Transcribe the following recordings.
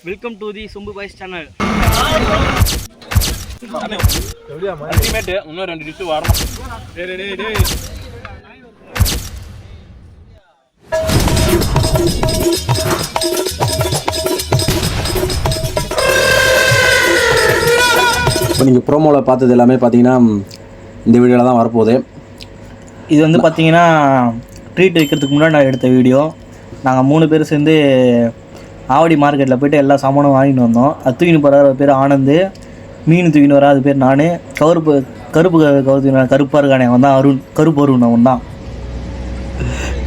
Welcome to the சொம்பு boys channel. Ultimate இன்னும் 2 dish வரணும். டேய் இப்போ நீங்கள் ப்ரோமோவில் பார்த்தது எல்லாமே பார்த்தீங்கன்னா இந்த வீடியோவில் தான் வரப்போகுது. இது வந்து பார்த்தீங்கன்னா ட்ரீட் வைக்கிறதுக்கு முன்னாடி நான் எடுத்த வீடியோ. நாங்கள் 3 பேர் சேர்ந்து ஆவடி மார்க்கெட்டில் போய்ட்டு எல்லா சாமானும் வாங்கிட்டு வந்தோம். அது தூக்கின்னு போகிற பேர் ஆனந்து, மீன் தூக்கின்னு வர அது பேர் நான், கருப்பாக இருக்கானே அவன் தான் அருண், கருப்பு அருண் அவன் தான்.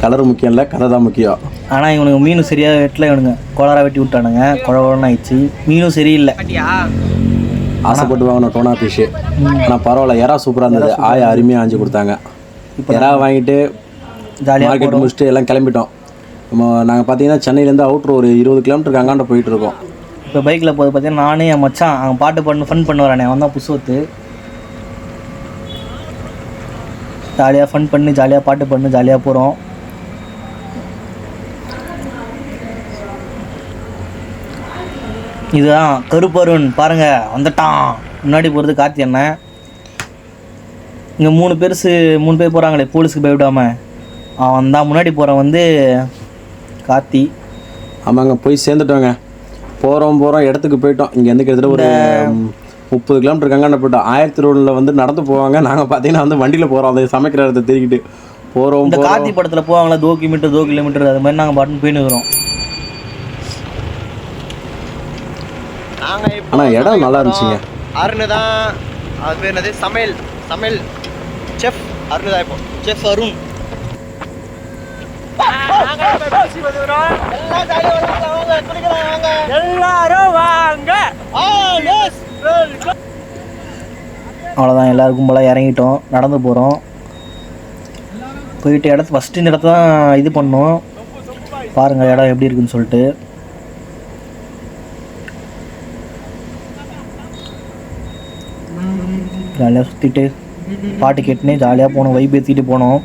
கலர் முக்கியம் இல்லை, கதை தான் முக்கியம். ஆனால் இவனுக்கு மீனும் சரியாக வெட்டல, இவனுங்க கோளாராக வெட்டி விட்டானுங்க, குழன்னு ஆயிடுச்சு. மீனும் சரியில்லை. ஆசைப்பட்டு வாங்கின டோனா ஃபிஷ்ஷு. ஆனால் பரவாயில்ல, எறா சூப்பராக இருந்தது. ஆயா அருமையாக ஆஞ்சு கொடுத்தாங்க. இப்போ எறா வாங்கிட்டு ஜாலியாக மார்க்கெட் முடிச்சுட்டு எல்லாம் கிளம்பிட்டோம். நாங்கள் பார்த்தீங்கன்னா சென்னையிலேருந்து அவுட்ரு ஒரு 20 கிலோமீட்டருக்கு அங்காண்ட போயிட்டுருக்கோம். இப்போ பைக்கில் போது பார்த்தீங்கன்னா நானே என் மச்சான் அவன் பாட்டு ஃபன் பண்ண வரானே, அவன் தான் புசுவத்து. ஜாலியாக ஃபன் பண்ணி ஜாலியாக பாட்டு பண்ணி ஜாலியாக போகிறோம். இதுதான் கருப்பருண் பாருங்கள் வந்துட்டான். முன்னாடி போகிறது கார்த்தி அண்ணன். இங்கே 3 பேர் போகிறாங்களே போலீஸுக்கு பயப்படாமல், அவன் தான் முன்னாடி போகிறவன் வந்து கார்த்தி. ஆமாங்க, போய் சேர்ந்துட்டோங்க. போகிறோம் இடத்துக்கு போயிட்டோம். இங்கேருந்து கிட்டத்தட்ட ஒரு 30 கிலோமீட்டர் அங்காண்ட போயிட்டோம். 1000 ரோடில் வந்து நடந்து போவாங்க. நாங்கள் பார்த்தீங்கன்னா வந்து வண்டியில் போகிறோம். அதை சமைக்கிற இடத்த தெரிவிக்கிட்டு போகிறோம். இந்த கார்த்தி படத்தில் போவாங்களா 2 கிலோமீட்டர் அது மாதிரி நாங்கள் பாட்டுன்னு போயின்னு இருக்கிறோம். ஆனால் இடம் நல்லா இருந்துச்சுங்க. அருண் தான் அது பேர் என்னது, சமையல் செஃப் அருண் தான். இப்போ செஃப் அருண். அவ்வளோதான், எல்லாருக்கும் போல இறங்கிட்டோம், நடந்து போகிறோம். போயிட்டு ஃபஸ்ட்டு இந்த இடத்த தான் இது பண்ணோம். பாருங்கள் இடம் எப்படி இருக்குன்னு சொல்லிட்டு. ஜாலியாக சுற்றிட்டு பாட்டு கேட்டுனே ஜாலியாக போனோம், வைப் ஏற்றிட்டு போனோம்.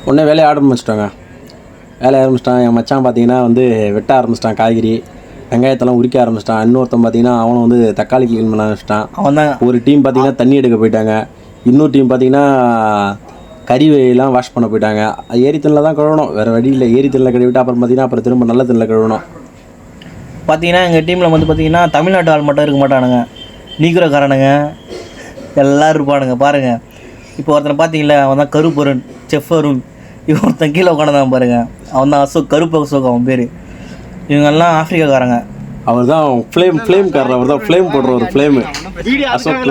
உடனே வேலையை ஆரம்பிச்சிட்டாங்க. என் மச்சான் பார்த்தீங்கன்னா வந்து வெட்ட ஆரம்பிச்சிட்டான். காய்கறி வெங்காயத்தெல்லாம் உரிக்க ஆரம்பிச்சிட்டான். இன்னொருத்தன் பார்த்தீங்கன்னா அவனை வந்து தக்காளி க்ளீன் பண்ண ஆரம்பிச்சிட்டான். அவன் தான். ஒரு டீம் பார்த்தீங்கன்னா தண்ணி எடுக்க போயிட்டாங்க. இன்னொரு டீம் பார்த்தீங்கன்னா கறிவெல்லாம் வாஷ் பண்ண போயிட்டாங்க. ஏரி தண்ணில் தான் கழுவணும், வேறு வழி இல்லை. ஏரி தண்ணில் கழுவிட்டு அப்புறம் திரும்ப நல்ல தண்ணில் கழுவணும். பார்த்தீங்கன்னா எங்கள் டீமில் வந்து பார்த்தீங்கன்னா தமிழ்நாட்டு ஆள் மட்டும் இருக்க மாட்டானுங்க, நீக்குறக்காரனுங்க எல்லோரும் இருப்பானுங்க. பாருங்கள், இப்போ ஒருத்தனை பார்த்தீங்களா, அவன் தான் கருப்பு அருண், செஃப் அருண். இவன் ஒருத்தன் கீழே உட்காந்துதான் பாருங்கள், அவன் தான் கருப்பு அசோக் அவன் பேர். இவங்கெல்லாம் ஆஃப்ரிக்காக்காரங்க. அவர் தான் ஃப்ளேம் காரர். அவர் தான் ஃப்ளேம் போடுற ஒரு ஃப்ளேமு அசோக்.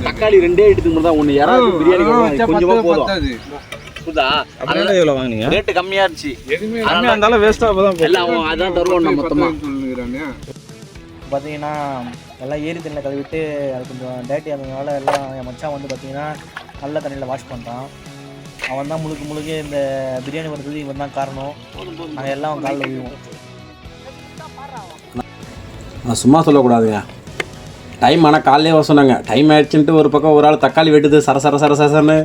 தக்காளி 2 எடுத்துக்கு தான் ஒன்று யாராவது பிரியாணி கொஞ்சமாக போதும். எவ்வளோ வாங்கினீங்க? ரேட்டு கம்மியாக இருந்துச்சு. கம்மியாக இருந்தாலும் வேஸ்ட்டாக தான் எல்லாம் அதான் தருவோம் நம்ம மொத்தமாக. பார்த்தீங்கன்னா எல்லாம் ஏரி தண்ணியில் கழுவிட்டு அது கொஞ்சம் டேட்டி ஆனதுனால எல்லாம் என் மச்சான் வந்து பார்த்தீங்கன்னா நல்ல தண்ணியில் வாஷ் பண்ணுறான். அவன் தான் முழுக்க இந்த பிரியாணி பண்ணுறது இவன் தான் காரணம். நாங்கள் எல்லாம் அவன் காலில் விழுவோம். நான் சும்மா சொல்லக்கூடாதுங்க. டைம் ஆனால் காலையிலே வர சொன்னாங்க. டைம் ஆயிடுச்சுன்ட்டு ஒரு பக்கம் ஒரு ஆள் தக்காளி வெட்டுது சரசரன்னு,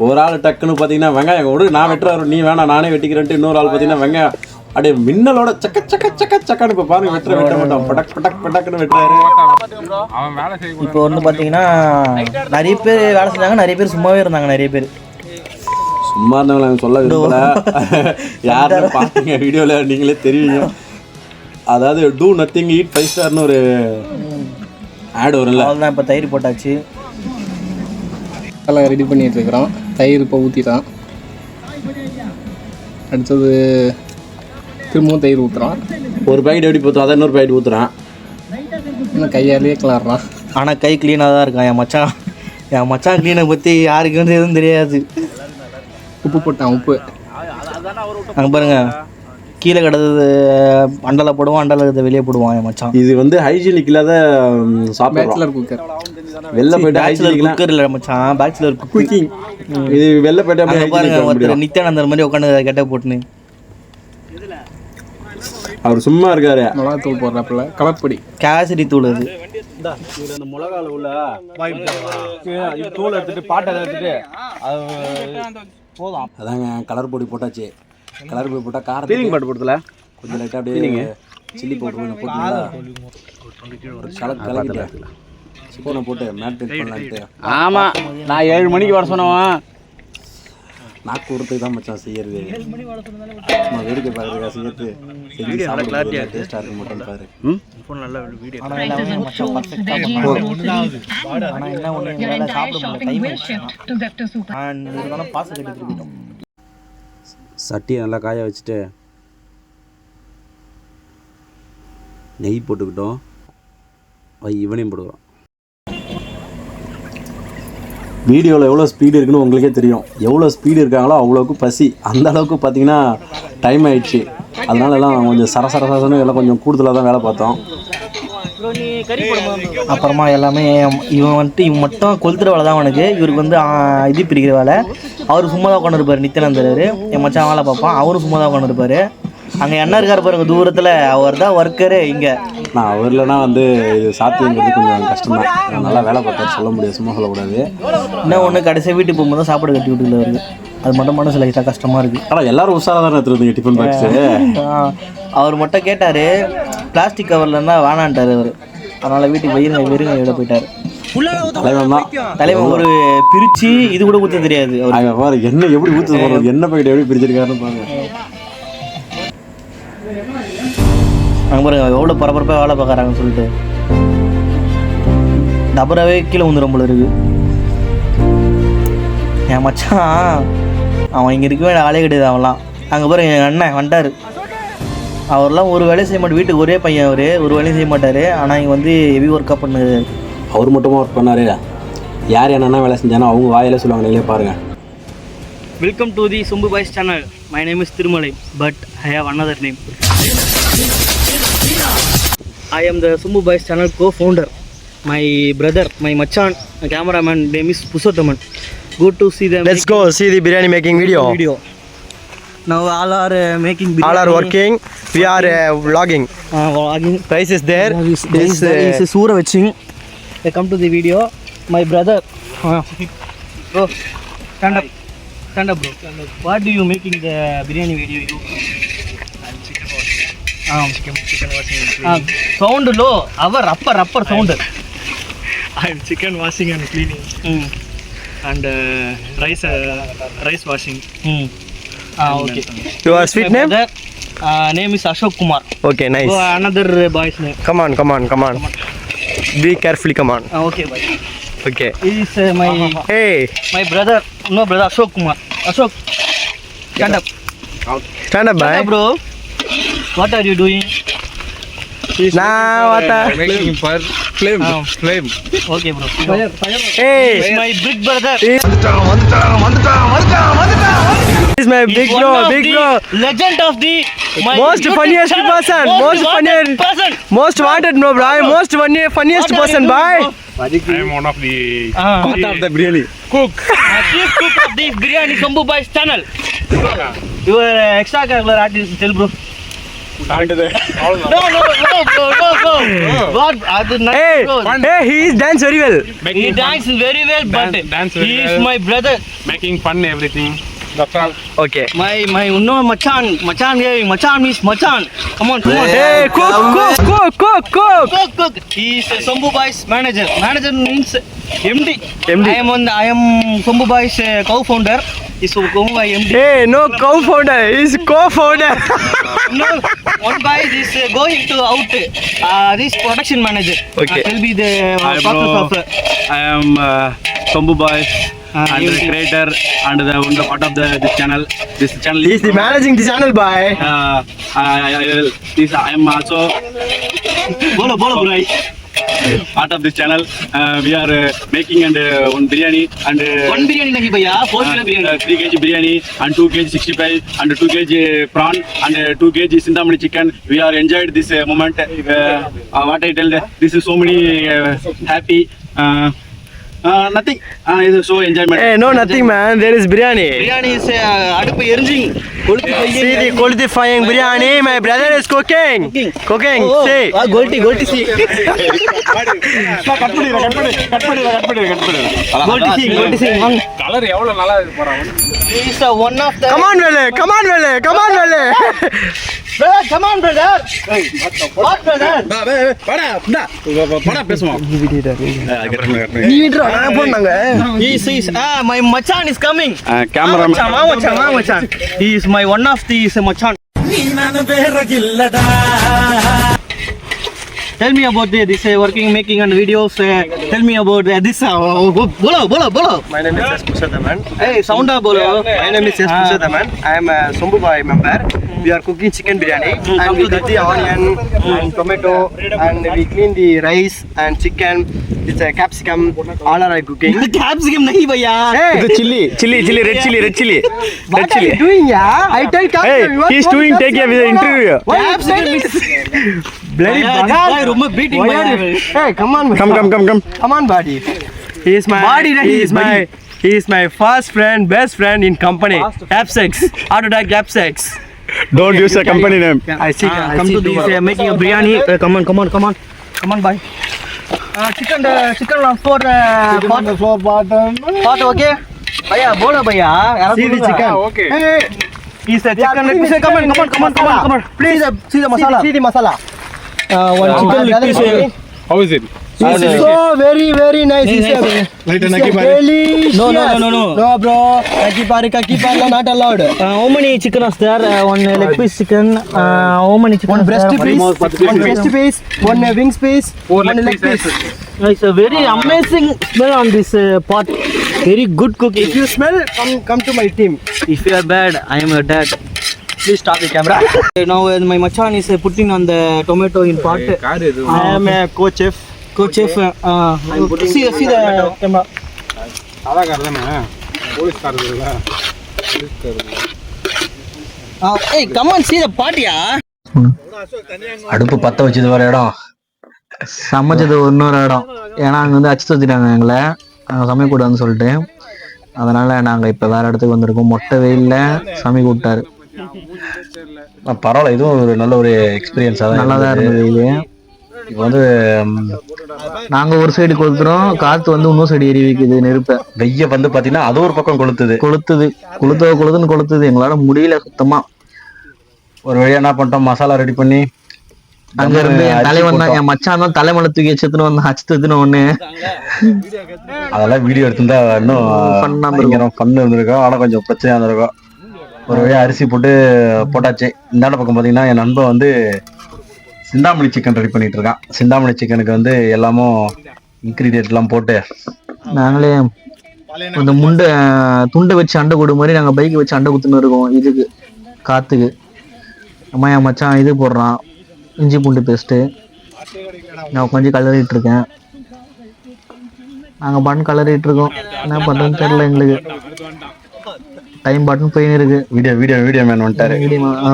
ஒரு ஆள் டக்குன்னு பார்த்தீங்கன்னா வெங்காயம் விடு நான் வெட்டுறாரு, நீ வேணாம் நானே வெட்டிக்கிறேன்ட்டு இன்னொரு ஆள் பார்த்தீங்கன்னா வெங்காயம் அப்படியே மின்னலோட சக்கன்னு இப்போ பாருங்க வெட்ட மாட்டோம், பட்டக்குன்னு வெட்டுறாரு. இப்போ வந்து பார்த்தீங்கன்னா நிறைய பேர் வேலை செஞ்சாங்க, நிறைய பேர் சும்மாவே இருந்தாங்க. நிறைய பேர் சும்மா இருந்தவங்க நாங்கள் சொல்ல விரும்பல. யாருன்னு பார்த்தீங்க வீடியோவில் நீங்களே தெரியுங்க. அதாவது டூ நத்திங் ஈட் 5 ஸ்டார்னு ஒரு ஆட் வரும்ல, அதுதான். இப்போ தயிர் போட்டாச்சு, எல்லாம் ரெடி பண்ணிட்டு இருக்கிறோம். தயிர் இப்போ ஊற்றிட்டான். அடுத்தது திரும்பவும் தயிர் ஊற்றுறான். ஒரு பாக்கெட் எப்படி ஊற்றுறான், அதை இன்னொரு பாக்கெட் ஊற்றுறான். இன்னும் கையாலேயே கிளறான். ஆனால் கை க்ளீனாக தான் இருக்கான் என் மச்சான் க்ளீனை பற்றி யாருக்கு வந்து எதுவும் தெரியாது. உப்பு போட்டான். உப்பு அங்கே பாருங்க, கீழே கிடந்தது அண்டலை போடுவான், அண்டலை வெளியே போடுவான் என் மச்சான். இது வந்து ஹைஜீனிக் இல்லாத சாப்பிடலாம். குக்கர் வெளில போய்ட்டு ஹைஜீனிக் குக்கர் இல்லை மச்சான், பேச்சுலர் குக்கிங். இது வெளில போய்ட்டு பாருங்க, ஒருத்தர் நித்யானந்தர் மாதிரி உட்காந்து கெட்ட போட்டுன்னு அவர் சும்மா இருக்காரு. மிளகாத்தூள் போடுறாப்புல, கலப்பொடி, கேசரி தூள். அது இதுல அந்த மிளகால உள்ள இது தோல் எடுத்துட்டு பாட்டை எடுத்துட்டு அது போதும். அதாங்க கலர் பொடி போட்டாச்சு. கலர் பொடி போட்டால் காரம் பீலிங் பாட்டு போடுறதுல கொஞ்சம் லைட்டாக அப்படியே சில்லி பவுடர் கொஞ்சம் போட்டுங்களா ஒரு கலக்கிட்டு சிக்கனை போட்டு மேரினேட் பண்ணலான்ட்டு. ஆமாம், நான் 7 மணிக்கு வர சொன்னவன் நாக்கு உரத்துக்கு தான் மச்சான் செய்யறது. நான் வேடிக்கை பார்க்குறதுக்காக செய்யறது செஞ்சு சாப்பிட டேஸ்ட்டாக இருக்க மாட்டேன்னு பாரு. ஆனால் எல்லாமே மச்சான் பர்ஃபெக்டாக ஆனால் என்ன ஒன்று எங்களால் சாப்பிட முடியல, டைம் இருந்தாலும் பாசம் கட்டி போயிட்டோம். சட்டியை நல்லா காய வச்சுட்டு நெய் போட்டுக்கிட்டோம். இவனையும் போடுவோம். வீடியோவில் எவ்வளோ ஸ்பீடு இருக்குன்னு உங்களுக்கே தெரியும். எவ்வளோ ஸ்பீடு இருக்காங்களோ அவ்வளோக்கு பசி. அந்த அளவுக்கு பார்த்தீங்கன்னா டைம் ஆயிடுச்சு. அதனால எல்லாம் கொஞ்சம் சரசரசன்னு எல்லாம் கொஞ்சம் கூடுதலாக தான் வேலை பார்த்தோம். அப்புறமா எல்லாமே இவன் மட்டும் கொளுத்துற வேலை தான் அவனுக்கு. இவருக்கு வந்து இது பிரிக்கிற வேலை. அவர் சும்மா தான் உட்காந்துருப்பார். நித்யானந்தர் என் மச்சான் வேலை பார்ப்பான். அவரும் சும்மா தான் உட்காந்துருப்பார். அங்கே என்ன இருக்கார் பாருங்க தூரத்தில், அவர் தான் ஒர்க்கரு. இங்கே நான் அவர் இல்லைனா வந்து இது சாத்தியங்கிறது கொஞ்சம் கஷ்டம் தான். நல்லா வேலை பார்த்தாரு, சொல்ல முடியாது, சும்மா சொல்லக்கூடாது. இன்னும் ஒன்று கடைசியாக வீட்டுக்கு போகும்போது தான் சாப்பாடு கட்டி விட்டுல வருது. அது மட்டும் மனசு லைட்டாக கஷ்டமாக இருக்குது. ஆனால் எல்லாரும் உஷாராக தானே எடுத்துருந்தீங்க டிஃபன் பாக்ஸு. அவர் மட்டும் கேட்டார், பிளாஸ்டிக் கவர்லன்னா வேணான்ட்டார் அவர். அதனால் வீட்டுக்கு வெறுங்க விட போயிட்டார். தலைவன் தான் தலைவன் ஒரு பிரித்து இது கூட ஊற்ற தெரியாது அவர். பாரு என்ன எப்படி ஊற்று போகிறது, என்ன பாக்கெட் எப்படி பிரிச்சிருக்காருன்னு பாருங்க. அங்கே பாருங்க எவ்வளோ பரபரப்பாக வேலை பார்க்குறாங்கன்னு சொல்லிட்டு டபராகவே கீழே வந்துடும் போல இருக்கு. என் மச்சான் அவன் இங்கே இருக்க வேண்டிய ஆளே கிடையாது. அவன்லாம் அங்கே பாருங்க எங்கள் அண்ணன் வந்துட்டார். அவர்லாம் ஒரு வேலையும் செய்ய மாட்டார். வீட்டுக்கு ஒரே பையன் அவர், ஒரு வேலையும் செய்ய மாட்டார். ஆனால் இங்கே வந்து ஹெவி ஒர்க்காக பண்ணுது. அவர் மட்டுமா ஒர்க் பண்ணார். யார் என்னென்ன வேலை செஞ்சானோ அவங்க வாயிலே சொல்லுவாங்க. நீங்களே பாருங்கள். Welcome to the Sumbu Boys channel. My name is Thirumalai, but I have another name. I am the Sumbu Boys channel co-founder. My brother, my machan, my cameraman name is Pusothaman. Good to see them. Let's go see the biryani making video. Now all are making biryani. All are working. We are vlogging. Vlogging. Rice is there. This is Sura Vaching. Come to the video. My brother. Bro, stand up. Stand up, bro. What do you making the biryani video? You? Chicken washing. Sound low. Our upper sound. I'm chicken washing and cleaning. And rice washing. Okay. Your sweet name? Brother, name is Ashok Kumar. Okay, nice. So another boy's name. Come on. Be carefully, come on. Okay, bye. Okay. This is Hey, my brother. No, brother Ashok Kumar. Ashok, stand up. stand up, Stand bye. up, bro. What are you doing? Nah, what the? Making for flame. Flame. Okay, bro. Hey, This is my big brother. this is my big One bro, of big the bro. Legend of the my Most YouTube funniest channel. person, most wanted funniest. person. Most wanted, no, bro. Most funniest What are person, you doing, bye. bro? I am one of the part of the biryani. Chief cook of the biryani Sumbu Boys channel. You are extra curricular artist, tell bro. No, bro. What? That is not Hey, bro. hey, he is dance very well. He dances very well, but dance very he is well. my brother. making fun everything. That's all. Okay. My no machan means machan. Come on. Hey, cook. Cook. He is a Sumbu Boys manager. Manager means MD. MD. I am Sumbu Boys co-founder. Is MD. Hey, no co-founder, he is co-founder. No, one guy is going to out. This production manager. Okay. Will be the Hi, process bro. of. I am Sumbu Boys and the MD. creator and the part of this channel. This channel He is the managing the channel, bye. I am also Bolo, bro. part of this channel. We are making and one biryani and One biryani nahi bhaiya, 4 kilo biryani. 3 kg biryani and 2 kg 65 and 2 kg prawn and 2 kg Sindhamani chicken. We are enjoyed this moment. What I tell, this is so many happy. Nothing. It is so enjoyment. Hey, no, nothing, man. There is biryani. Biryani is அடுப்பு எரிஞ்சிங் See the qualifying biryani. My brother is cooking. Cooking. See. கோல்டி see. கோல்டி see. Colour எவ்வளவு நல்லா இருக்கு போறாங்க. He is one of the. Come on, Vele. Come on, Vele. Come on, Vele. Brother, come on, brother. What, brother? நீ விட்றா நான் போனாங்க. He is my machan is coming. Camera. Machan. He is my one of the machan. Tell me about this working, making and videos. Tell me about this. Bolo. My name is S. Pushadaman. Hey, sound up, bolo. My name is S. Pushadaman. I am a Sombubai member. We are cooking chicken biryani and we cut the onion and tomato and we clean the rice and chicken. It's a capsicum. All are cooking. Capsicum nahi bhaiya. Hey, Chili, red chili. what are you doing, yeah? I tell capsicum. He's doing take a interview. Capsicum is Bloody this guy ரொம்ப beating Why are you? Hey, come on. Come on, buddy. He is my. Buddy, he is my. He is my first friend, best friend in company. Capsex. Autodac Capsex. Don't use a company name. I see. Come to this making a biryani. Come on, bye. Chicken on four pot, okay? Bhaiya, bolo bhaiya. See the chicken. Okay. Hey, Is the chicken? Let me say, come on. Please see the masala. See the masala. One chicken leg piece. How is it? This is so very nice. Delicious. No. No, bro. Kaki pare not allowed. How many chicken is there? One leg piece chicken. How many chicken? One breast piece, one wings piece, one leg piece. It's a very amazing smell on this pot. Very good cooking. If you smell, come to my team. If you are bad, I am your dad. Please stop the camera. Now my machan is putting on the tomato in pot. I am a co-chef. Co-chef. See the camera. Hey, come on, see the pot, yeah. அடுப்பு பற்ற வச்சது ஒரு இடம், சமைச்சது இன்னொரு இடம். ஏன்னா அங்கே வந்து அச்சு வச்சுட்டாங்க எங்களை சமைக்கூடாதுன்னு சொல்லிட்டு. அதனால நாங்கள் இப்போ வேற இடத்துக்கு வந்திருக்கோம். மொட்டை வெயில்ல சமைக்க விட்டாரு. பரவாயில்ல, இதுவும் ஒரு நல்ல ஒரு எக்ஸ்பீரியன்ஸாக நல்லா தான் இருந்தது. இது இப்போ வந்து நாங்கள் ஒரு சைடு கொளுத்துறோம், காற்று வந்து இன்னொரு சைடு எரி வைக்குது நெருப்பை. வெய்ய வந்து பார்த்தீங்கன்னா அது ஒரு பக்கம் கொளுத்துது. எங்களால் முடியல சுத்தமாக. ஒரு வழியாக என்ன பண்ணிட்டோம், மசாலா ரெடி பண்ணி அங்க இருந்து என் தலைவன் தான், என் மச்சான் தான் தலைமலை தூக்கி வச்சுன்னு வந்து அச்சுன்னு ஒண்ணு. அதெல்லாம் வீடியோ எடுத்திருந்தா இன்னும் பண்ணு இருந்திருக்கோம். ஆனால் கொஞ்சம் பிரச்சனையாக இருந்திருக்கும். ஒரு வழியாக அரிசி போட்டாச்சு. இந்த பக்கம் பார்த்தீங்கன்னா என் நண்பன் வந்து சிந்தாமணி சிக்கன் ரெடி பண்ணிட்டு இருக்கான். சிந்தாமணி சிக்கனுக்கு வந்து எல்லாமும் இன்க்ரீடியன்ட்லாம் போட்டு நாங்களே அந்த துண்டை வச்சு அண்டை கொடு மாதிரி நாங்கள் பைக்கை வச்சு அண்டை குத்துன்னு இருக்கோம். இதுக்கு காத்துக்கு அம்மா என் மச்சான் இது போடுறான், இஞ்சி பூண்டு பேஸ்ட்டு. நான் கொஞ்சம் கலரிட்டு இருக்கேன். நாங்கள் பட்டன் கலரிட்டு இருக்கோம். என்ன பண்ணுறதுன்னு தெரியல எங்களுக்கு. டைம் பட்டன் போயின்னு இருக்கு. வீடியோ மேன் வந்துட்டாரு.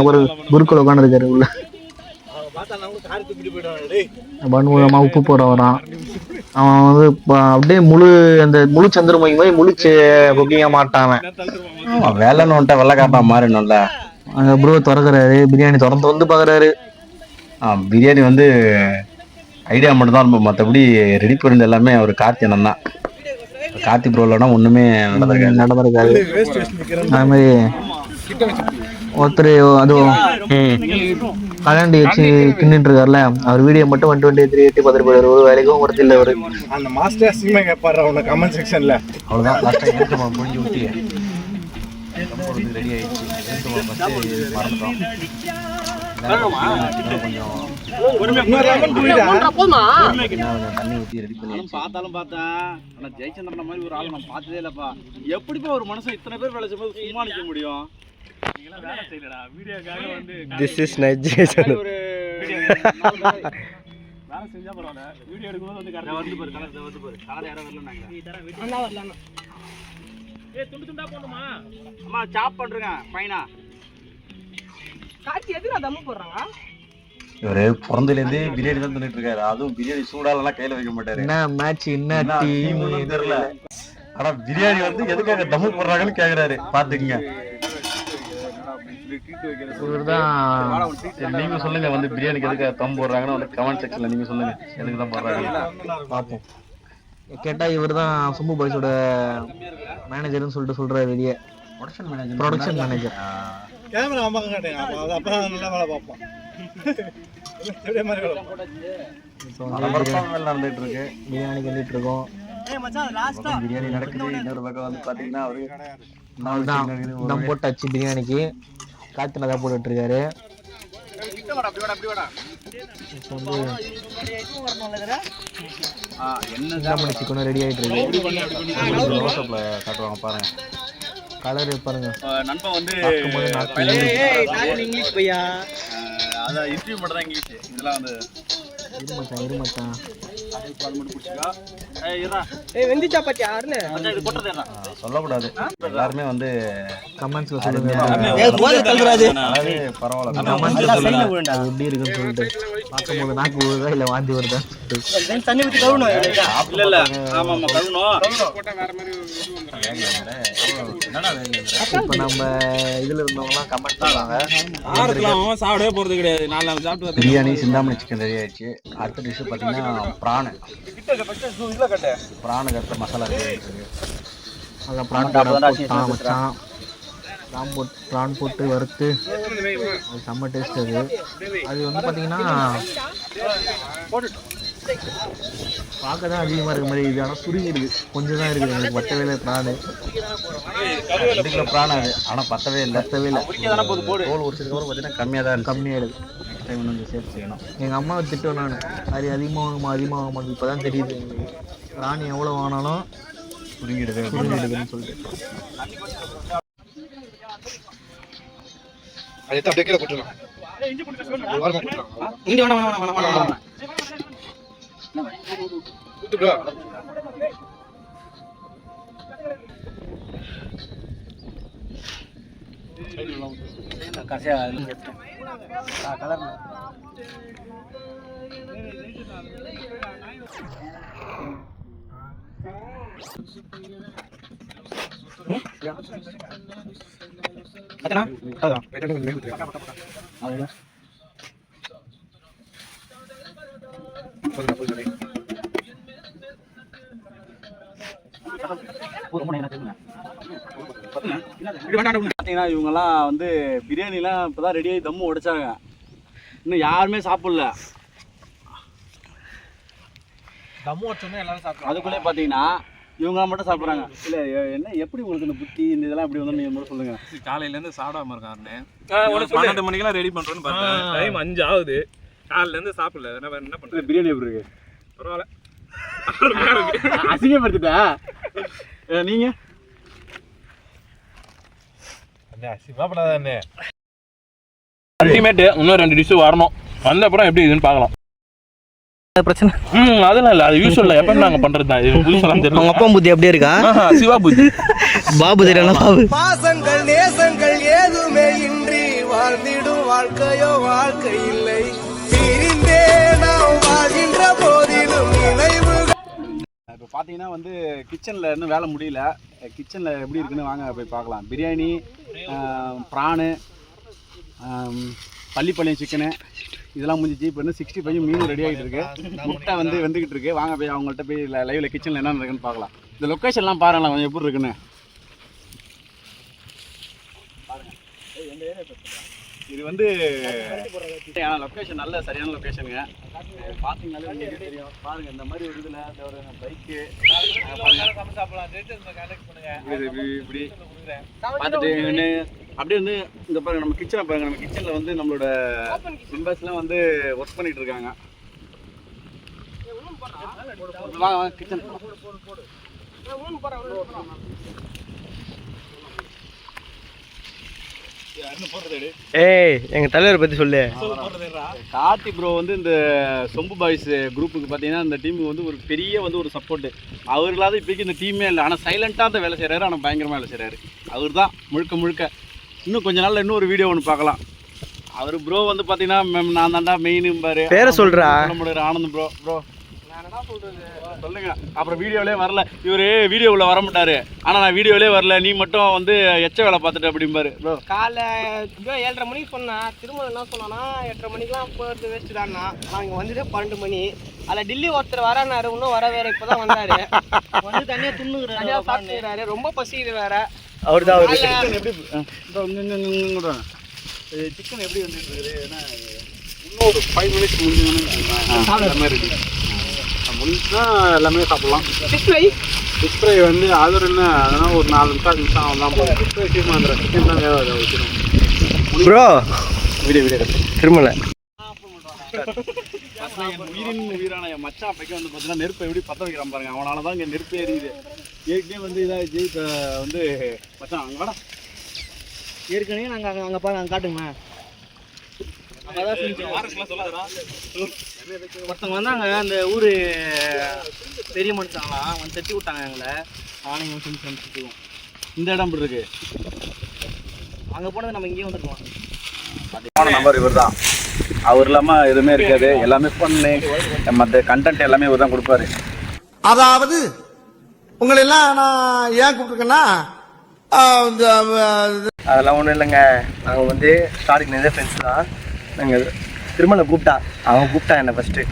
ஒரு குருக்குள்ள உட்காந்துருக்காரு உள்ள. பன் மூலமா உப்பு போட வரான். அவன் வந்து அப்படியே முழு சந்திரமுகி மாதிரி முழிச்சு குக்கிங்க மாட்டான். வேலைன்னு வந்துட்டா வெள்ளை காட்டா மாறினும்ல. அங்கே ப்ரோ திறக்கிறாரு, பிரியாணி திறந்து வந்து பார்க்குறாரு. பிரியாணி வந்து ஐடியா மட்டும் தான், மற்றபடி ரெடி பண்ணது எல்லாமே அவர் கார்த்தி அண்ணன் தான். கார்த்தி ப்ரோ இல்லைன்னா ஒன்றுமே நடந்திருக்காரு. அது மாதிரி ஒருத்தர் அதுவும் கல்யாண்டி வச்சு கிண்டிட்டு இருக்காருல, அவர் வீடியோ மட்டும் 123 பார்த்துட்டு போயிடுவார். ஒரு வேலைக்கும் ஒருத்தர் இல்லை அவரு. அந்த மாஸ்டர் சினிமா கேட்பாரு அவனை கமெண்ட் செக்ஷன்ல. அவ்வளோதான், லாஸ்ட்டாக முடிஞ்சு ஊற்றி ரெடி ஆயிடுச்சு. மறந்துட்டோம். தண்ணி ஊற்றி ரெடி பண்ணி பார்த்தாலும் பார்த்தேன். ஆனால் ஜெயச்சந்திரன் மாதிரி ஒரு ஆள் நான் பார்த்ததே இல்லைப்பா. எப்படிப்பா ஒரு மனுஷன் இத்தனை பேர் வேலை செய்யும்போது சும்மா நிற்க முடியும்? This is Nigeria. ஒரு வேலை செஞ்சா பரவாயில்ல, வீடியோ எடுக்கும்போது வந்து கரெக்டாக வந்து பாரு. கலர் யாரும் வரல. துண்டா போடணுமா? அம்மா சாப் பண்ணுறேங்க பையனா. காட்சி எதுக்கு தம்மு போடுறாங்க? இவரு பிறந்ததுலேருந்தே பிரியாணி தான் தின்னுட்டு இருக்காரு. அதுவும் பிரியாணி சூடாலாம் கையில வைக்க மாட்டாரு. என்ன மேட்ச் என்ன டீம்னு தெரியல. ஆனா பிரியாணி வந்து எதுக்காக தம்மு போடுறாங்கன்னு கேக்குறாரு. பாத்துக்குங்க. நீங்க சொல்லுங்க வந்து பிரியாணிக்கு எதுக்கு தம் போடுறாங்கன்னு வந்து கமெண்ட் செக்ஷன்ல நீங்க சொல்லுங்க எதுக்கு தான் போடுறாங்க பார்ப்போம். கேட்டால் இவர் தான் சொம்பு பாய்ஸோட மேனேஜர்னு சொல்லிட்டு சொல்கிறார் வெளியே. Production manager. கேமரா அம்மா கேட்டேன் அப்போ நல்லா வேலை பார்ப்போம். நடந்துட்டு இருக்கு. பிரியாணி கண்டிட்டு இருக்கோம். பிரியாணி நடக்குது. இன்னொரு பக்கம் வந்து பாத்தீங்கன்னா அவரு தம் போட்டாச்சு பிரியாணிக்கு. காத்து தான் போட்டுட்டு இருக்காரு. என்ன சிக்கனும் ரெடி ஆகிட்டு இருக்கு. காட்டுவாங்க பாருங்க. கலர் பாருங்க. நண்பன் வந்து இங்கிலீஷ் பையா. அதான் இன்டர்வியூ மட்டும் தான் இங்கிலீஷ். இதெல்லாம் வந்து இருமச்சான் சொல்லக்கூடாது. எல்லாருமே வந்து கமெண்ட்ஸ்ல சொல்லுங்க. பரவாயில்ல எப்படி இருக்குன்னு சொல்லிட்டு பார்க்கும்போது நாக்கு வருதா இல்லை வாந்தி வருதா தண்ணி ஊற்றி கழுவணும். இல்ல ஆமா ஆமா கழுவணும். இப்போ நம்ம இதுல இருந்தவங்கலாம் கமெண்ட் பண்ணுவாங்க. சாப்பிடவே போறது கிடையாது. 4 நாள் சாப்பிட்டு பிரியாணி சிந்தாமணி சிக்கன் ரெடி ஆயிடுச்சு. அடுத்த டிஷ் பார்த்தீங்கன்னா பிரான் கட்ட மசாலா ரெடி ஆயிடுச்சு. அதான் ப்ரான் போட்டு வறுத்து அது செம்ம டேஸ்ட். அது வந்து பார்த்தீங்கன்னா பார்க்க தான் அதிகமாக இருக்க மாதிரி இது. ஆனால் சுருங்கிடுது. கொஞ்சம் தான் இருக்குது. எனக்கு பத்தவே இல்லை ப்ரான். 2 கிலோ பிரான் அது. ஆனால் பத்தவே இல்லை. தோல் உரிச்சதுக்கப்புறம் பார்த்தீங்கன்னா கம்மியாகிடுது. டைம் வந்து சேர்த்து செய்யணும். எங்கள் அம்மாவை திட்டுவேன் நான். அது அதிகமாக இப்போ தான் தெரியுது ப்ரான் எவ்வளோ வாங்கினாலும் சுருங்கிடுதுன்னு சொல்லிட்டு. பார்த்தீங்கன்னா இவங்கெல்லாம் வந்து பிரியாணிலாம் இப்போதான் ரெடியாகி தம்மு உடைச்சாங்க. இன்னும் யாருமே சாப்பிடல. தம்மு வச்சோன்னே எல்லாரும் சாப்பிடுறாங்க. அதுக்குள்ளே பார்த்தீங்கன்னா இவங்க மட்டும் சாப்பிட்றாங்க. இல்லை என்ன எப்படி உங்களுக்கு இந்த புத்தி இந்த இதெல்லாம் எப்படி வந்து நீங்கள் சொல்லுங்க. காலையிலேருந்து சாப்பிடாம இருக்காருன்னு 12 மணிக்கெல்லாம் ரெடி பண்ணுறோன்னு பார்த்தேன். டைம் 5 ஆகுது. காலையிலேருந்து சாப்பிடல. என்ன பண்ணுறது? பிரியாணி எப்படி இருக்கு? பரவாயில்ல. அசிங்கப்படுத்திட்டா நீங்கள் அல்டிமேட். இன்னும் 2 டிஷ் வரணும். வந்த அப்புறம் எப்படி இதுன்னு பார்க்கலாம். பிரச்சனை அதெல்லாம் இல்லை. அது யூஸ்வல் எப்போ நாங்கள் பண்ணுறது தான். இது புதுசெல்லாம் தெரியல. உங்கள் அப்பா புத்தி அப்படியே இருக்கா? சிவா புத்தி. பாபு தெரியல. பாபு பாசங்கள் நேசங்கள் ஏதுமே இன்றி வாழ்ந்திடும் வாழ்க்கையோ வாழ்க்கை இல்லை. பிரிந்தே நாம் வாழ்கின்ற போதிலும் நினைவு. இப்போ பார்த்தீங்கன்னா வந்து கிச்சனில் இன்னும் வேலை முடியல. கிச்சனில் எப்படி இருக்குன்னு வாங்க போய் பார்க்கலாம். பிரியாணி, ப்ரானு, பள்ளிப்பாளையம் சிக்கனு இதெல்லாம் முடிஞ்சிச்சு. இப்போ இன்னும் 65 மீன் ரெடி ஆகிட்டு இருக்கு. முட்டை வந்து வெந்துக்கிட்டு இருக்கு. வாங்க போய் அவங்கள்ட்ட போய் லைவ்ல கிச்சனில் என்ன இருக்குன்னு பார்க்கலாம். இந்த லொக்கேஷன்லாம் பாருங்களேன் கொஞ்சம் எப்படி இருக்குன்னு. இது வந்து லொக்கேஷன் நல்ல சரியான லொக்கேஷனுங்க. பார்த்தீங்கன்னாலே உங்களுக்கு தெரியும். பாருங்கள் இந்த மாதிரி ஒரு இதில் இந்த ஒரு பைக்கு இப்படி பார்த்துட்டு அப்படியே வந்து இந்த பாருங்க நம்ம கிச்சனை பாருங்க. நம்ம கிச்சனில் வந்து நம்மளோட மெம்பர்ஸ்லாம் வந்து ஒர்க் பண்ணிட்டு இருக்காங்க. வாங்க கிச்சன். ஏய் எங்கள் தலைவரை பற்றி சொல்லு. கார்த்தி ப்ரோ வந்து இந்த சொம்பு பாய்ஸ் குரூப்புக்கு பார்த்தீங்கன்னா இந்த டீமுக்கு வந்து ஒரு பெரிய வந்து ஒரு சப்போர்ட்டு. அவர் இல்லாத இப்போக்கி இந்த டீமே இல்லை. ஆனால் சைலண்ட்டாக தான் வேலை செய்கிறாரு. ஆனால் பயங்கரமாக வேலை செய்கிறாரு. அவர் தான் முழுக்க. இன்னும் கொஞ்ச நாளில் இன்னும் ஒரு வீடியோ ஒன்று பார்க்கலாம். அவர் ப்ரோ வந்து பார்த்தீங்கன்னா நான் தாண்டா மெயின் பாரு. பேரை சொல்கிறா. ஆனந்த் ப்ரோ சொல்லுங்க. அப்புறம் வீடியோவிலே வரல, இவர் வீடியோவில் வர மாட்டாரு. ஆனால் நான் வீடியோவிலே வரல, நீ மட்டும் வந்து எச்ச வேலை பார்த்துட்டு அப்படிம்பாரு. காலைல 7:30 மணிக்கு சொன்னேன், திரும்ப என்ன சொன்னான்னா 8:30 மணிக்கெலாம் போகிறது வேஸ்ட்டு தான்னா. நான் இங்கே வந்துட்டு 12 மணி. அதில் டில்லி ஒருத்தர் வரானாரு, இன்னும் வர வேறு இப்போ தான் வந்தார். வந்து தனியாக துண்ணுகிறாரு, தனியாக சாப்பிட்டுக்கிறாரு, ரொம்ப பசிக்குது வேறு. அவர் தான் சிக்கன் எப்படி சிக்கன் எப்படி வந்துட்டு இருக்குது? ஏன்னா இன்னும் ஒரு 5 மினிட்ஸ் முடிஞ்சுன்னா எல்லாமே சாப்பிட்லாம். ஃபிஷ் ஃப்ரை வந்து அது என்ன அதனால் ஒரு 4 நிமிஷம் ஆகலாம் போகும். ஃபிஷ் ஃப்ரை சீக்கிரம் வந்துடும். சிக்கன் தான் வேக வைக்கணும். ப்ரோ வீடியோ திரும்பல உயிரின் உயிரான என் மச்சான் அப்பைக்கு வந்து பார்த்தீங்கன்னா நெருப்பை எப்படி பற்ற வைக்கிறான் பாருங்க. அவனால தான் இங்கே நெருப்பு எரியுது. ஏற்கனவே வந்து இதாகிடுச்சு. இப்போ வந்து மச்சான் அங்கே வாடா. ஏற்கனவே நாங்கள் அங்கே பாருங்க, அங்கே காட்டுங்கண்ணா. ஒருத்தவங்க வந்தாங்க, அந்த ஊர் பெரிய மனுஷங்களாம் வந்து தட்டி விட்டாங்க எங்களை. ஆணையம் செஞ்சு சமைச்சிட்டுருக்கோம். இந்த இடம் இப்படி இருக்கு. அங்கே போனது நம்ம இங்கேயே வந்துருக்கோம். நம்பர் இவர் தான். அவர் இல்லாமல் எதுவுமே இருக்காது. எல்லாமே பண்ணு மற்ற கண்டென்ட் எல்லாமே இவர் தான் கொடுப்பாரு. அதாவது உங்களை எல்லாம் நான் ஏன் கூப்பிட்டுருக்கேன்னா, அதெல்லாம் ஒன்றும் இல்லைங்க. நாங்கள் வந்து ஸ்டார்டிங்லேருந்தே ஃப்ரெண்ட்ஸ் தான். நாங்கள் திருமலை கூப்பிட்டான், அவன் கூப்பிட்டான் என்னை ஃபஸ்ட்டு.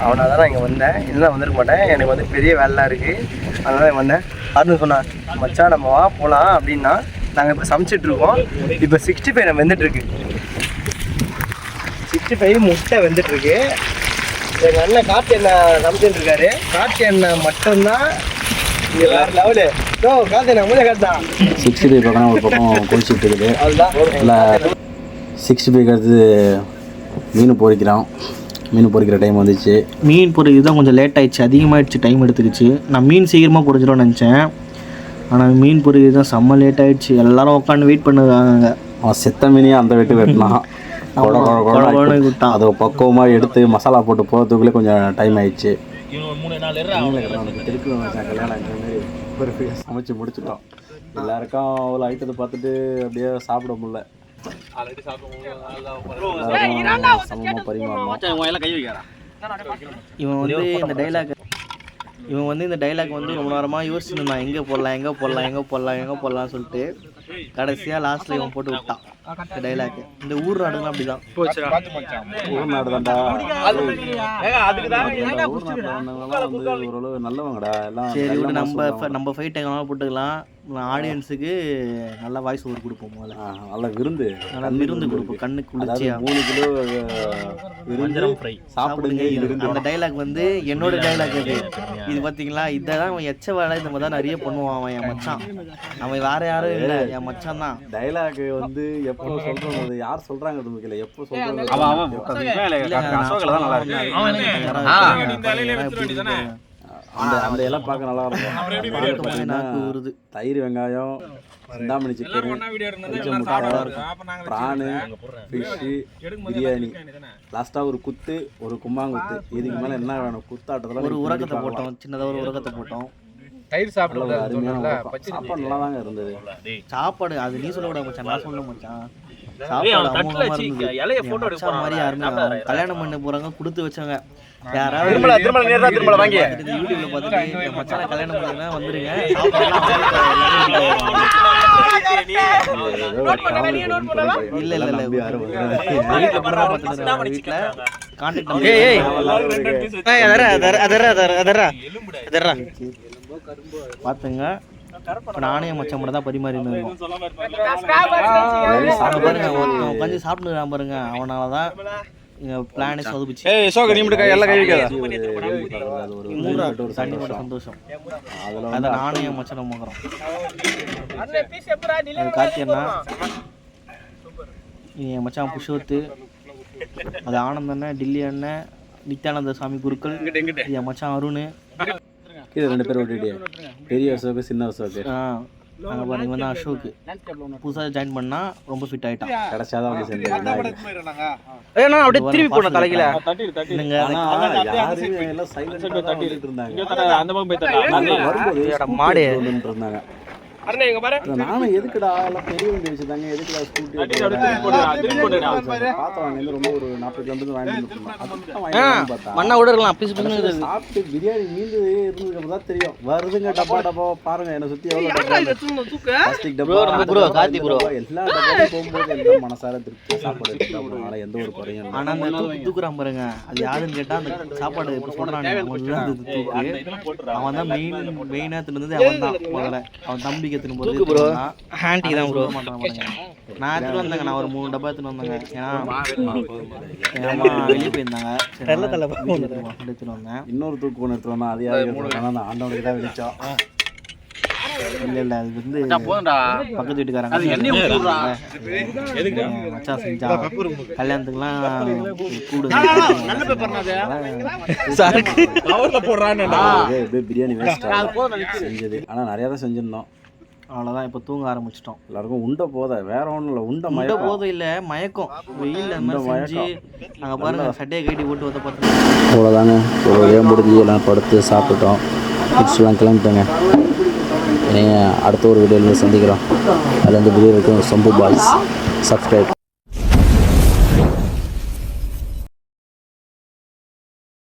அவனால் தான் நான் இங்கே வந்தேன். இல்லைன்னா வந்திருக்க மாட்டேன். எனக்கு வந்து பெரிய வேலைலாம் இருக்குது, அதனால தான் வந்தேன். அப்படின்னு சொன்னான், மச்சான் நம்ம வா போகலாம் அப்படின்னா. நாங்கள் இப்போ சமைச்சிட்ருக்கோம். இப்போ 65 நம்ம வெந்துட்டுருக்கு. 65 முட்டை வெந்துட்டுருக்கு. எங்கள் அண்ணன் காட்டு எண்ணெய் சமைச்சிட்டு இருக்காரு. காட்டு எண்ணெய் மட்டும்தான் இங்கே வேறு லெவலு. காட்டு எண்ணெய் மூணு காட்டுதான். 65 பக்கம் ஒரு பக்கம் கொதிச்சுட்டு இருக்குது. அதுதான் இல்லை 65 அடுத்து மீன் பொரிக்கிறோம். மீன் பொரிக்கிற டைம் வந்துச்சு. மீன் பொரிக்கிறது தான் கொஞ்சம் லேட் ஆகிடுச்சு, அதிகமாகிடுச்சு, டைம் எடுத்துக்கிச்சு. நான் மீன் சீக்கிரமாக பொரிச்சிடும்னு நினச்சேன். ஆனால் மீன் பொரிக்கிறது தான் செம்ம லேட் ஆகிடுச்சு. எல்லோரும் உட்காந்து வெயிட் பண்ணுவாங்க. அவன் செத்த மீனையே அந்த வெட்டு வெட்டினான். அதை பக்குவமாக எடுத்து மசாலா போட்டு போகிறதுக்குள்ளே கொஞ்சம் டைம் ஆயிடுச்சு. சமைச்சு முடிச்சுட்டோம். எல்லாருக்கும் அவ்வளோ ஐட்டத்தை பார்த்துட்டு அப்படியே சாப்பிட முடியல. சமமாக பரிமாறணும். கை வைக்கிறா. இவன் வந்து இந்த டைலாக் வந்து ரொம்ப நேரமாக யோசிச்சுருந்தான், எங்கே போடலாம்னு சொல்லிட்டு. கடைசியாக லாஸ்ட்டில் இவன் போட்டு விட்டான் இந்த டைலாக். இந்த ஊர் நாடுலாம் அப்படி தான். ஊர் நாடு தான்டா. வந்து ஓரளவு நல்லவங்கடா எல்லாம். சரி விட, நம்ம ஃபைட் எங்கனாலும் போட்டுக்கலாம். ஆடியன்ஸுக்கு நல்ல வாய்ஸ் ஓவர் கொடுப்போம். முதல்ல நல்ல விருந்து கொடுப்போம். கண்ணுக்கு குளிர்ச்சியா 3 கிலோ ஃப்ரை சாப்பிடுங்க. அந்த டைலாக் வந்து என்னோட டைலாக். இது பார்த்தீங்களா, இதான் அவன் எச்ச வேலை. இந்த மாதிரி தான் நிறைய பண்ணுவான் அவன். என் மச்சான் அவன் வேற யாரும் இல்லை, என் மச்சான் தான். டைலாக் வந்து எப்போ சொல்றது, யார் சொல்றாங்க தெரியல. எப்போ சொல்றது அந்த எல்லாம் பார்க்க நல்லா இருக்கும். தயிர், வெங்காயம், Chintamani chicken, prawn, fish, biryani, லாஸ்ட்டாக ஒரு குத்து, ஒரு கும்மாங்குத்து. இதுக்கு மேலே என்ன வேணும்? குத்தாட்டத்தில் ஒரு உரக்கத்தை போட்டோம், சின்னதாக ஒரு உரக்கத்தை போட்டோம். தயிர் சாப்பிட அருமையான சாப்பாடு நல்லா தாங்க இருந்தது. சாப்பாடு அது நீ சொல்ல கூடாது மச்சான், நான் சொல்ல மச்சான். கல்யாணம் பண்ண போறாங்க, கொடுத்து வச்சாங்க. யாராவது யூடியூப்ல பார்த்துட்டு மச்சான கல்யாணம் பண்ணா வந்துருங்க. இல்ல வீட்டுல பாத்துங்க. நானே மச்சான் மட்டும் தான் பரிமாறி பாருங்க. உட்காந்து சாப்பிட்டு பாருங்க. அவனாலதான் பிளானே சொதுப்பிச்சு. தண்ணி மட்டும் சந்தோஷம். அதை நானே என் மச்சான் மோக்கிறோம். கார்த்தியண்ணா, என் மச்சான் புஷ்வத்து, அது ஆனந்த் அண்ணன், டில்லி அண்ணன், நித்யானந்த சாமி குருக்கள், என் மச்சான் அருண். கீழே 2 பேர் ஓட்டிட்டு, பெரிய அசோக்கு, சின்ன அசோக்கு. நாங்கள் பாருங்க, இவன் தான் அசோக்கு. புதுசாக ஜாயின் பண்ணா ரொம்ப ஃபிட் ஆகிட்டான். கடைசியாக வந்து சேர்ந்து அப்படியே திருப்பி போன தலையில எல்லாம் சைலண்டாக தட்டிட்டு இருந்தாங்க. மாடு இருந்தாங்க. நானும் எதுக்குடா எல்லாம் பெரிய வண்டி வச்சுதாங்க எதுக்குடா ஸ்கூட்டி பார்த்தோம் வந்து ரொம்ப ஒரு 40 கிலோமீட்டர் வாங்கிட்டு பார்த்தா மண்ணா கூட இருக்கலாம் பிசு பிசுன்னு சாப்பிட்டு பிரியாணி மீந்து இருந்ததுக்கு அப்புறம் தான் தெரியும் வருதுங்க டப்பா பாருங்க என்னை சுற்றி எவ்வளோ பிளாஸ்டிக் டப்பா ப்ரோ கார்த்தி ப்ரோ எல்லா டப்பாவும் போகும்போது எல்லாம் மனசார திருப்தியாக சாப்பாடு எடுத்துக்கலாம் எந்த ஒரு குறையும் ஆனா அந்த தூக்குறான் பாருங்க அது யாருன்னு கேட்டா அந்த சாப்பாடு இப்ப சொல்றானே அவன் தான் மெயினா இருந்தது அவன் தான் முதல்ல அவன் தம்பிக்கு எடுத்துன்னு போறது ப்ரோ ஹாண்டி தான் ப்ரோ நான் எடுத்துட்டு வந்தேங்க நான் ஒரு 3 டப்பா எடுத்துட்டு வந்தேங்க ஏன்னா வெளியே போயிருந்தாங்க எடுத்துட்டு வந்தேன் இன்னொரு தூக்கு ஒன்று எடுத்துட்டு வந்தா அது யாருக்கு அந்த ஆண்டவனுக்கு தான் விழிச்சோம் இல்ல அது வந்து பக்கத்து வீட்டுக்காரங்க மச்சான் செஞ்சா கல்யாணத்துக்குலாம் கூடு பிரியாணி வேஸ்ட் செஞ்சது ஆனா நிறைய தான் செஞ்சிருந்தோம் அவ்வளோதான் இப்போ தூங்க ஆரம்பிச்சிட்டோம் எல்லாருக்கும் உண்டை போத வேற ஒன்றும் இல்லை உண்டை உண்ட மயக்கம் போதும் இல்லை மயக்கம் வெயில் அந்த மாதிரி செஞ்சு நாங்கள் பாருங்க சட்டையை கட்டி ஓட்டு வந்து பார்த்து அவ்வளோதாங்க ஒரு வழியாக முடிஞ்சு எல்லாம் படுத்து சாப்பிட்டுட்டோம் கிட்ஸ்லாம் கிளம்பிட்டோங்க அடுத்த ஒரு வீடியோவில் சந்திக்கிறோம் அதில் வந்து வீடியோ இருக்கும் சொம்பு பாய்ஸ் சப்ஸ்கிரைப்